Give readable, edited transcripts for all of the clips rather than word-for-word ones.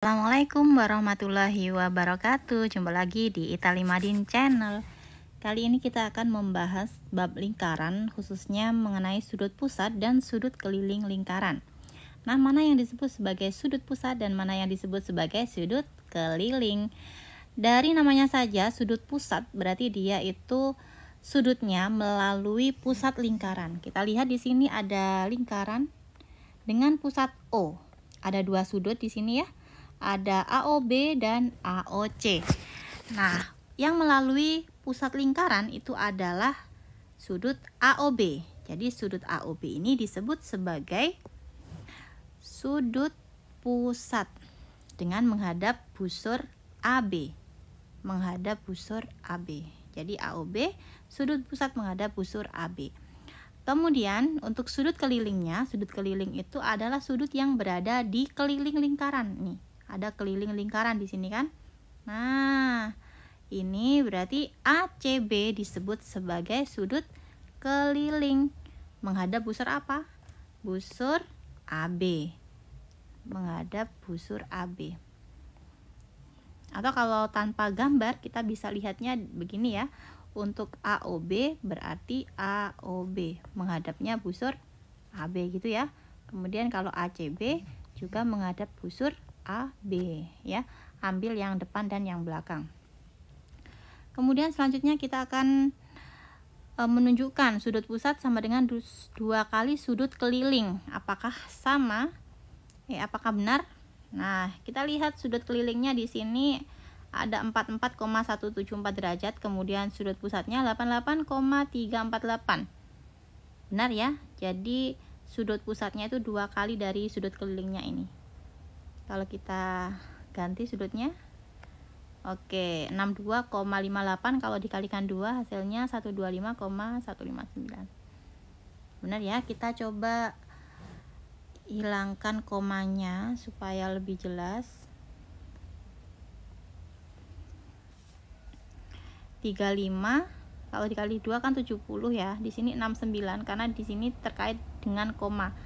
Assalamualaikum warahmatullahi wabarakatuh. Jumpa lagi di Itali Madin Channel. Kali ini kita akan membahas bab lingkaran, khususnya mengenai sudut pusat dan sudut keliling lingkaran. Nah, mana yang disebut sebagai sudut pusat dan mana yang disebut sebagai sudut keliling? Dari namanya saja, sudut pusat berarti dia itu sudutnya melalui pusat lingkaran. Kita lihat di sini ada lingkaran dengan pusat O. Ada dua sudut di sini ya. Ada AOB dan AOC. Nah, yang melalui pusat lingkaran itu adalah sudut AOB. Jadi sudut AOB ini disebut sebagai sudut pusat dengan menghadap busur AB. Menghadap busur AB. Jadi AOB sudut pusat menghadap busur AB. Kemudian untuk sudut kelilingnya, sudut keliling itu adalah sudut yang berada di keliling lingkaran. Nih, ada keliling lingkaran di sini kan? Nah, ini berarti ACB disebut sebagai sudut keliling menghadap busur apa? Busur AB. Menghadap busur AB. Atau kalau tanpa gambar kita bisa lihatnya begini ya. Untuk AOB berarti AOB menghadapnya busur AB gitu ya. Kemudian kalau ACB juga menghadap busur AB ya. Ambil yang depan dan yang belakang. Kemudian selanjutnya kita akan menunjukkan sudut pusat sama dengan 2 kali sudut keliling. Apakah sama? Apakah benar? Nah, kita lihat sudut kelilingnya di sini ada 44,174 derajat, kemudian sudut pusatnya 88,348. Benar ya? Jadi sudut pusatnya itu 2 kali dari sudut kelilingnya ini. Kalau kita ganti sudutnya, oke, 62,58 kalau dikalikan 2 hasilnya 125,159. Benar ya? Kita coba hilangkan komanya supaya lebih jelas. 35 kalau dikali 2 kan 70 ya. Di sini 69 karena di sini terkait dengan koma.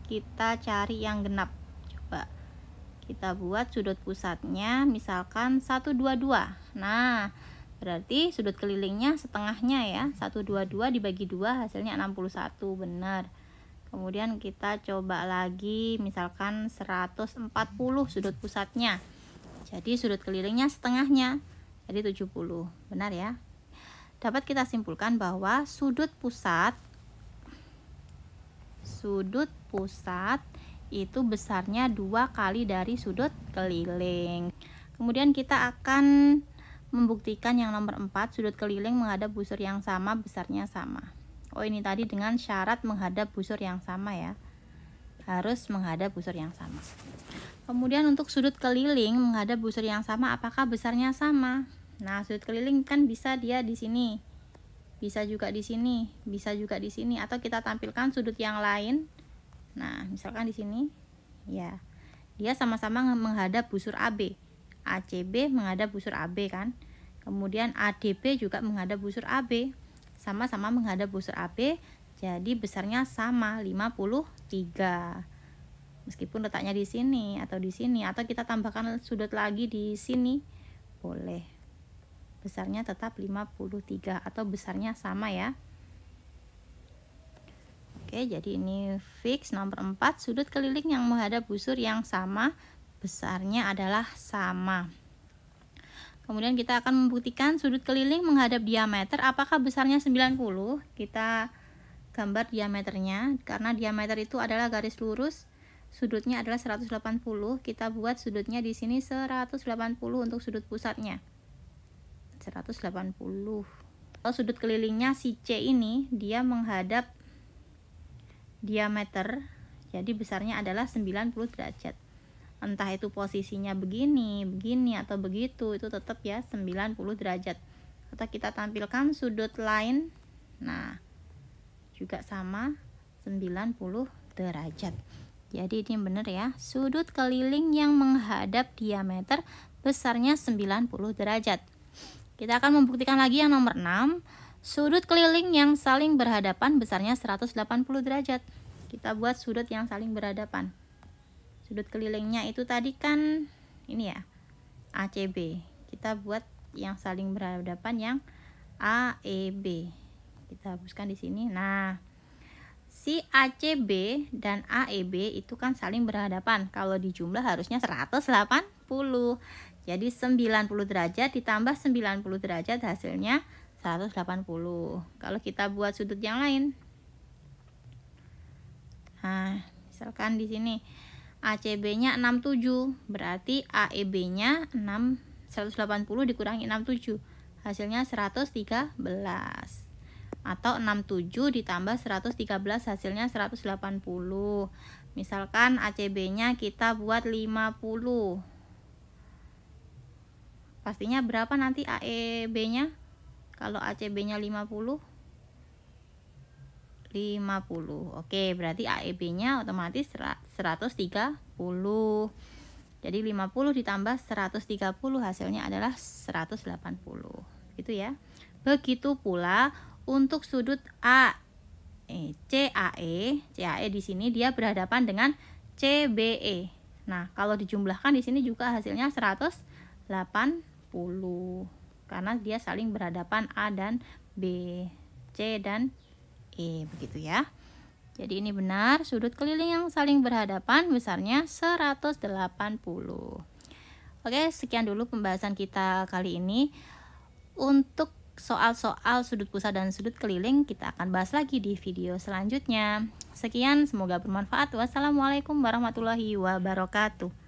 Kita cari yang genap. Coba kita buat sudut pusatnya misalkan 122. Nah, berarti sudut kelilingnya setengahnya ya. 122 dibagi 2 hasilnya 61, benar. Kemudian kita coba lagi misalkan 140 sudut pusatnya. Jadi sudut kelilingnya setengahnya. Jadi 70, benar ya. Dapat kita simpulkan bahwa sudut pusat itu besarnya 2 kali dari sudut keliling. Kemudian kita akan membuktikan yang nomor 4, sudut keliling menghadap busur yang sama, besarnya sama. Oh, ini tadi dengan syarat menghadap busur yang sama ya. Harus menghadap busur yang sama. Kemudian untuk sudut keliling menghadap busur yang sama, apakah besarnya sama? Nah, sudut keliling kan bisa dia di sini, bisa juga di sini, bisa juga di sini, atau kita tampilkan sudut yang lain. Nah, misalkan di sini, ya, dia sama-sama menghadap busur AB. ACB menghadap busur AB kan. Kemudian ADB juga menghadap busur AB, sama-sama menghadap busur AB. Jadi besarnya sama, 53. Meskipun letaknya di sini atau di sini, atau kita tambahkan sudut lagi di sini, boleh. Besarnya tetap 53 atau besarnya sama ya. Oke, jadi ini fix nomor 4, sudut keliling yang menghadap busur yang sama, besarnya adalah sama. Kemudian kita akan membuktikan sudut keliling menghadap diameter, apakah besarnya 90? Kita gambar diameternya, karena diameter itu adalah garis lurus. Sudutnya adalah 180. Kita buat sudutnya di sini 180 untuk sudut pusatnya. 180. Kalau sudut kelilingnya si C ini dia menghadap diameter, jadi besarnya adalah 90 derajat. Entah itu posisinya begini, begini atau begitu, itu tetap ya 90 derajat. Atau kita tampilkan sudut lain. Nah, juga sama 90 derajat. Jadi ini benar ya, sudut keliling yang menghadap diameter besarnya 90 derajat. Kita akan membuktikan lagi yang nomor 6, sudut keliling yang saling berhadapan besarnya 180 derajat. Kita buat sudut yang saling berhadapan. Sudut kelilingnya itu tadi kan ini ya, ACB. Kita buat yang saling berhadapan yang AEB. Kita hapuskan di sini. Nah, si ACB dan AEB itu kan saling berhadapan. Kalau dijumlah harusnya 180. Jadi 90 derajat ditambah 90 derajat hasilnya 180. Kalau kita buat sudut yang lain, nah misalkan di sini ACB-nya 67, berarti AEB-nya 180 dikurangi 67, hasilnya 113. Atau 67 ditambah 113 hasilnya 180. Misalkan ACB-nya kita buat 50. Pastinya berapa nanti AEB-nya? Kalau ACB-nya 50. Oke, berarti AEB-nya otomatis 130. Jadi 50 ditambah 130 hasilnya adalah 180. Gitu ya. Begitu pula untuk sudut CAE di sini dia berhadapan dengan CBE. Nah, kalau dijumlahkan di sini juga hasilnya 180 karena dia saling berhadapan A dan B, C dan E, begitu ya. Jadi ini benar, sudut keliling yang saling berhadapan besarnya 180. Oke, sekian dulu pembahasan kita kali ini. Untuk soal-soal sudut pusat dan sudut keliling kita akan bahas lagi di video selanjutnya. Sekian, semoga bermanfaat. Wassalamualaikum warahmatullahi wabarakatuh.